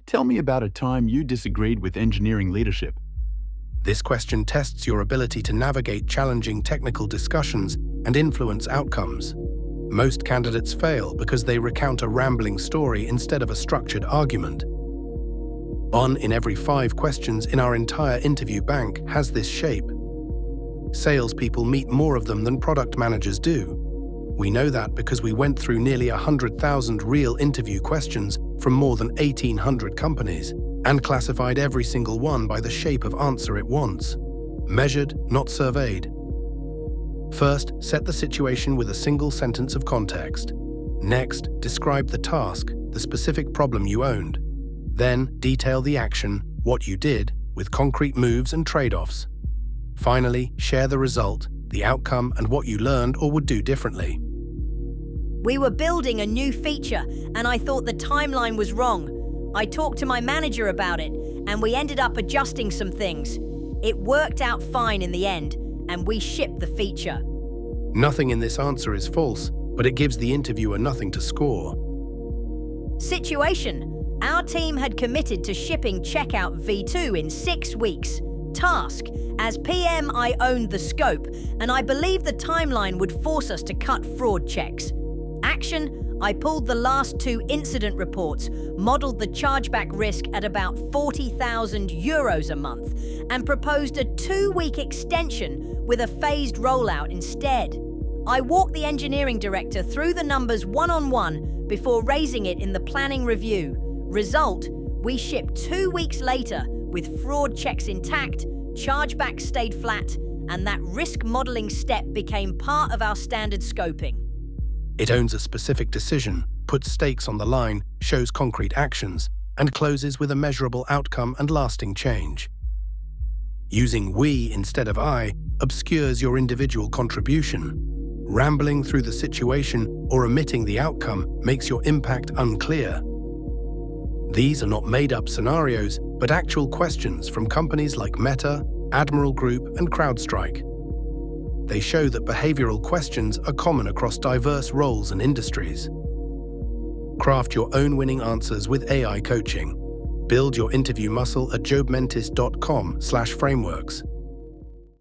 Tell me about a time you disagreed with engineering leadership. This question tests your ability to navigate challenging technical discussions and influence outcomes. Most candidates fail because they recount a rambling story instead of a structured argument. 1 in every 5 questions in our entire interview bank has this shape. Salespeople meet more of them than product managers do. We know that because we went through nearly 100,000 real interview questions from more than 1,800 companies and classified every single one by the shape of answer it wants. Measured, not surveyed. First, set the situation with a single sentence of context. Next, describe the task, the specific problem you owned. Then, detail the action, what you did, with concrete moves and trade-offs. Finally, share the result, the outcome, and what you learned or would do differently. We were building a new feature, and I thought the timeline was wrong. I talked to my manager about it, and we ended up adjusting some things. It worked out fine in the end, and we shipped the feature. Nothing in this answer is false, but it gives the interviewer nothing to score. Situation: our team had committed to shipping Checkout V2 in 6 weeks. Task: as PM, I owned the scope, and I believed the timeline would force us to cut fraud checks. Action: I pulled the last 2 incident reports, modeled the chargeback risk at about 40,000 euros a month, and proposed a 2-week extension with a phased rollout instead. I walked the engineering director through the numbers one-on-one before raising it in the planning review. Result: we shipped 2 weeks later with fraud checks intact, chargeback stayed flat, and that risk modeling step became part of our standard scoping. It owns a specific decision, puts stakes on the line, shows concrete actions, and closes with a measurable outcome and lasting change. Using we instead of I obscures your individual contribution. Rambling through the situation or omitting the outcome makes your impact unclear. These are not made-up scenarios, but actual questions from companies like Meta, Admiral Group, and CrowdStrike. They show that behavioral questions are common across diverse roles and industries. Craft your own winning answers with AI coaching. Build your interview muscle at JobMentis.com/frameworks.